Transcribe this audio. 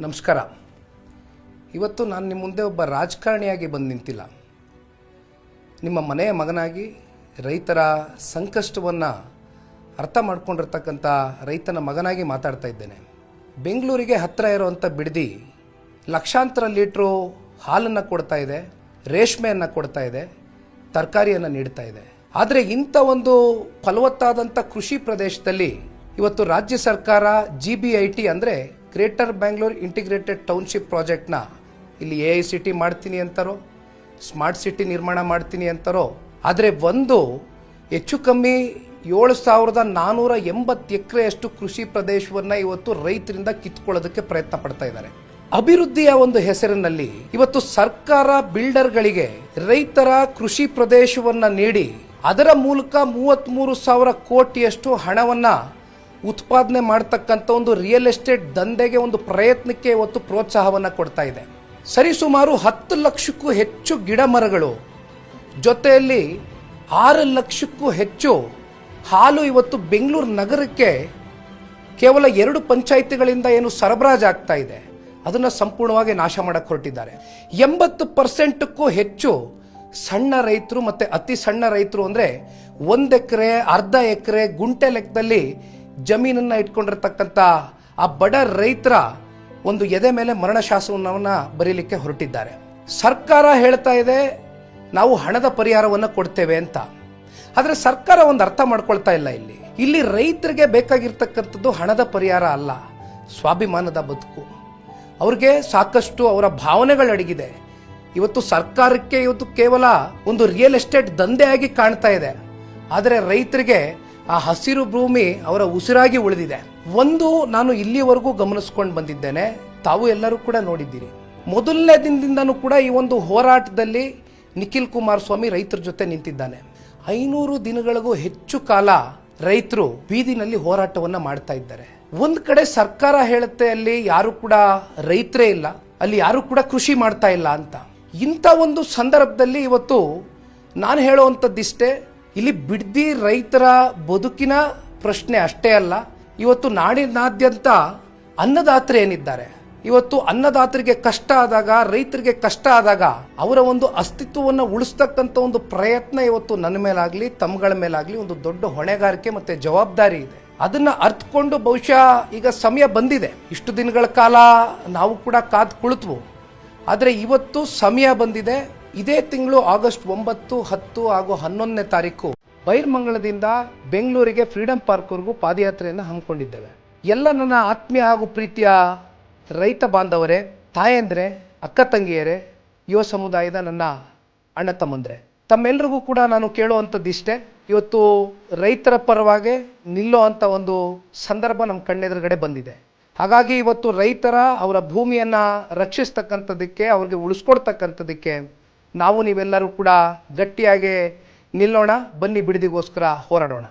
ನಮಸ್ಕಾರ. ಇವತ್ತು ನಾನು ನಿಮ್ಮ ಮುಂದೆ ಒಬ್ಬ ರಾಜಕಾರಣಿಯಾಗಿ ಬಂದು ನಿಂತಿಲ್ಲ. ನಿಮ್ಮ ಮನೆಯ ಮಗನಾಗಿ ರೈತರ ಸಂಕಷ್ಟವನ್ನು ಅರ್ಥ ಮಾಡ್ಕೊಂಡಿರ್ತಕ್ಕಂಥ ರೈತನ ಮಗನಾಗಿ ಮಾತಾಡ್ತಾ ಇದ್ದೇನೆ. ಬೆಂಗಳೂರಿಗೆ ಹತ್ತಿರ ಇರುವಂಥ ಬಿಡದಿ ಲಕ್ಷಾಂತರ ಲೀಟ್ರು ಹಾಲನ್ನು ಕೊಡ್ತಾ ಇದೆ, ರೇಷ್ಮೆಯನ್ನು ಕೊಡ್ತಾ ಇದೆ, ತರಕಾರಿಯನ್ನು ನೀಡ್ತಾ ಇದೆ. ಆದರೆ ಇಂಥ ಒಂದು ಫಲವತ್ತಾದಂಥ ಕೃಷಿ ಪ್ರದೇಶದಲ್ಲಿ ಇವತ್ತು ರಾಜ್ಯ ಸರ್ಕಾರ GBIT ಅಂದರೆ ಗ್ರೇಟರ್ ಬ್ಯಾಂಗ್ಳೂರ್ ಇಂಟಿಗ್ರೇಟೆಡ್ ಟೌನ್ಶಿಪ್ ಪ್ರಾಜೆಕ್ಟ್ನ ಇಲ್ಲಿ AICT ಮಾಡ್ತೀನಿ ಅಂತಾರೋ, ಸ್ಮಾರ್ಟ್ ಸಿಟಿ ನಿರ್ಮಾಣ ಮಾಡ್ತೀನಿ ಅಂತಾರೋ, ಆದರೆ ಒಂದು ಹೆಚ್ಚು ಕಮ್ಮಿ 7,480 ಎಕರೆಯಷ್ಟು ಕೃಷಿ ಪ್ರದೇಶವನ್ನು ಇವತ್ತು ರೈತರಿಂದ ಕಿತ್ಕೊಳ್ಳೋದಕ್ಕೆ ಪ್ರಯತ್ನ ಪಡ್ತಾ ಇದ್ದಾರೆ. ಅಭಿವೃದ್ಧಿಯ ಒಂದು ಹೆಸರಿನಲ್ಲಿ ಇವತ್ತು ಸರ್ಕಾರ ಬಿಲ್ಡರ್ಗಳಿಗೆ ರೈತರ ಕೃಷಿ ಪ್ರದೇಶವನ್ನು ನೀಡಿ ಅದರ ಮೂಲಕ 33,000 ಕೋಟಿಯಷ್ಟು ಹಣವನ್ನು ಉತ್ಪಾದನೆ ಮಾಡ್ತಕ್ಕಂಥ ಒಂದು ರಿಯಲ್ ಎಸ್ಟೇಟ್ ದಂಧೆಗೆ ಒಂದು ಪ್ರಯತ್ನಕ್ಕೆ ಇವತ್ತು ಪ್ರೋತ್ಸಾಹವನ್ನು ಕೊಡ್ತಾ ಇದೆ. ಸರಿಸುಮಾರು 10 ಲಕ್ಷಕ್ಕೂ ಹೆಚ್ಚು ಗಿಡ ಮರಗಳು ಜೊತೆಯಲ್ಲಿ 6 ಲಕ್ಷಕ್ಕೂ ಹೆಚ್ಚು ಹಾಲು ಇವತ್ತು ಬೆಂಗಳೂರು ನಗರಕ್ಕೆ ಕೇವಲ 2 ಪಂಚಾಯಿತಿಗಳಿಂದ ಏನು ಸರಬರಾಜಾಗ್ತಾ ಇದೆ ಅದನ್ನು ಸಂಪೂರ್ಣವಾಗಿ ನಾಶ ಮಾಡಕ್ಕೆ ಹೊರಟಿದ್ದಾರೆ. 80%ಕ್ಕೂ ಹೆಚ್ಚು ಸಣ್ಣ ರೈತರು ಮತ್ತು ಅತಿ ಸಣ್ಣ ರೈತರು ಅಂದರೆ 1 ಎಕರೆ, ಅರ್ಧ ಎಕರೆ, ಗುಂಟೆ ಲೆಕ್ಕದಲ್ಲಿ ಜಮೀನನ್ನು ಇಟ್ಕೊಂಡಿರ್ತಕ್ಕಂಥ ಆ ಬಡ ರೈತರ ಒಂದು ಎದೆ ಮೇಲೆ ಮರಣಶಾಸನವನ್ನು ಬರೀಲಿಕ್ಕೆ ಹೊರಟಿದ್ದಾರೆ. ಸರ್ಕಾರ ಹೇಳ್ತಾ ಇದೆ ನಾವು ಹಣದ ಪರಿಹಾರವನ್ನು ಕೊಡ್ತೇವೆ ಅಂತ. ಆದರೆ ಸರ್ಕಾರ ಒಂದು ಅರ್ಥ ಮಾಡ್ಕೊಳ್ತಾ ಇಲ್ಲ. ಇಲ್ಲಿ ರೈತರಿಗೆ ಬೇಕಾಗಿರ್ತಕ್ಕಂಥದ್ದು ಹಣದ ಪರಿಹಾರ ಅಲ್ಲ, ಸ್ವಾಭಿಮಾನದ ಬದುಕು. ಅವ್ರಿಗೆ ಸಾಕಷ್ಟು ಅವರ ಭಾವನೆಗಳು ಅಡಗಿದೆ. ಇವತ್ತು ಸರ್ಕಾರಕ್ಕೆ ಇವತ್ತು ಕೇವಲ ಒಂದು ರಿಯಲ್ ಎಸ್ಟೇಟ್ ದಂಧೆಯಾಗಿ ಕಾಣ್ತಾ ಇದೆ. ಆದರೆ ರೈತರಿಗೆ ಆ ಹಸಿರು ಭೂಮಿ ಅವರ ಉಸಿರಾಗಿ ಉಳಿದಿದೆ. ಒಂದು ನಾನು ಇಲ್ಲಿವರೆಗೂ ಗಮನಿಸ್ಕೊಂಡು ಬಂದಿದ್ದೇನೆ, ತಾವು ಎಲ್ಲರೂ ಕೂಡ ನೋಡಿದ್ದೀರಿ. ಮೊದಲನೇ ದಿನದಿಂದನೂ ಕೂಡ ಈ ಒಂದು ಹೋರಾಟದಲ್ಲಿ ನಿಖಿಲ್ ಕುಮಾರಸ್ವಾಮಿ ರೈತರ ಜೊತೆ ನಿಂತಿದ್ದಾನೆ. 500 ದಿನಗಳಿಗೂ ಹೆಚ್ಚು ಕಾಲ ರೈತರು ಬೀದಿನಲ್ಲಿ ಹೋರಾಟವನ್ನು ಮಾಡ್ತಾ ಇದ್ದಾರೆ. ಒಂದು ಕಡೆ ಸರ್ಕಾರ ಹೇಳುತ್ತೆ ಅಲ್ಲಿ ಯಾರು ಕೂಡ ರೈತರೇ ಇಲ್ಲ, ಅಲ್ಲಿ ಯಾರು ಕೂಡ ಕೃಷಿ ಮಾಡ್ತಾ ಇಲ್ಲ ಅಂತ. ಇಂಥ ಒಂದು ಸಂದರ್ಭದಲ್ಲಿ ಇವತ್ತು ನಾನು ಹೇಳುವಂಥದ್ದಿಷ್ಟೇ, ಇಲ್ಲಿ ಬಿಡದಿ ರೈತರ ಬದುಕಿನ ಪ್ರಶ್ನೆ ಅಷ್ಟೇ ಅಲ್ಲ, ಇವತ್ತು ನಾಡಿನಾದ್ಯಂತ ಅನ್ನದಾತರು ಏನಿದ್ದಾರೆ, ಇವತ್ತು ಅನ್ನದಾತರಿಗೆ ಕಷ್ಟ ಆದಾಗ, ರೈತರಿಗೆ ಕಷ್ಟ ಆದಾಗ ಅವರ ಒಂದು ಅಸ್ತಿತ್ವವನ್ನು ಉಳಿಸ್ತಕ್ಕಂಥ ಒಂದು ಪ್ರಯತ್ನ ಇವತ್ತು ನನ್ನ ಮೇಲಾಗಲಿ ತಮ್ಮಗಳ ಮೇಲಾಗಲಿ ಒಂದು ದೊಡ್ಡ ಹೊಣೆಗಾರಿಕೆ ಮತ್ತು ಜವಾಬ್ದಾರಿ ಇದೆ. ಅದನ್ನ ಅರ್ಥಕೊಂಡು ಬಹುಶಃ ಈಗ ಸಮಯ ಬಂದಿದೆ. ಇಷ್ಟು ದಿನಗಳ ಕಾಲ ನಾವು ಕೂಡ ಕಾದು ಕುಳಿತ್ವು, ಆದರೆ ಇವತ್ತು ಸಮಯ ಬಂದಿದೆ. ಇದೇ ತಿಂಗಳು ಆಗಸ್ಟ್ 9, 10 ಹಾಗೂ 11ನೇ ತಾರೀಕು ಬೈರ್ಮಂಗಲದಿಂದ ಬೆಂಗಳೂರಿಗೆ ಫ್ರೀಡಂ ಪಾರ್ಕ್ವರೆಗೂ ಪಾದಯಾತ್ರೆಯನ್ನು ಹಮ್ಮಿಕೊಂಡಿದ್ದೇವೆ. ಎಲ್ಲ ನನ್ನ ಆತ್ಮೀಯ ಹಾಗೂ ಪ್ರೀತಿಯ ರೈತ ಬಾಂಧವರೇ, ತಾಯಂದ್ರೆ, ಅಕ್ಕ ತಂಗಿಯರೇ, ಯುವ ಸಮುದಾಯದ ನನ್ನ ಅಣ್ಣ ತಮ್ಮಂದ್ರೆ, ತಮ್ಮೆಲ್ಲರಿಗೂ ಕೂಡ ನಾನು ಕೇಳುವಂಥದ್ದಿಷ್ಟೇ, ಇವತ್ತು ರೈತರ ಪರವಾಗಿ ನಿಲ್ಲೋ ಅಂಥ ಒಂದು ಸಂದರ್ಭ ನಮ್ಮ ಕಣ್ಣೆದುರುಗಡೆ ಬಂದಿದೆ. ಹಾಗಾಗಿ ಇವತ್ತು ರೈತರ ಅವರ ಭೂಮಿಯನ್ನು ರಕ್ಷಿಸ್ತಕ್ಕಂಥದ್ದಕ್ಕೆ, ಅವ್ರಿಗೆ ಉಳಿಸ್ಕೊಡ್ತಕ್ಕಂಥದ್ದಕ್ಕೆ ನಾವು ನೀವೆಲ್ಲರೂ ಕೂಡ ಗಟ್ಟಿಯಾಗಿ ನಿಲ್ಲೋಣ. ಬನ್ನಿ ಬಿಡದಿಗೋಸ್ಕರ ಹೋರಾಡೋಣ.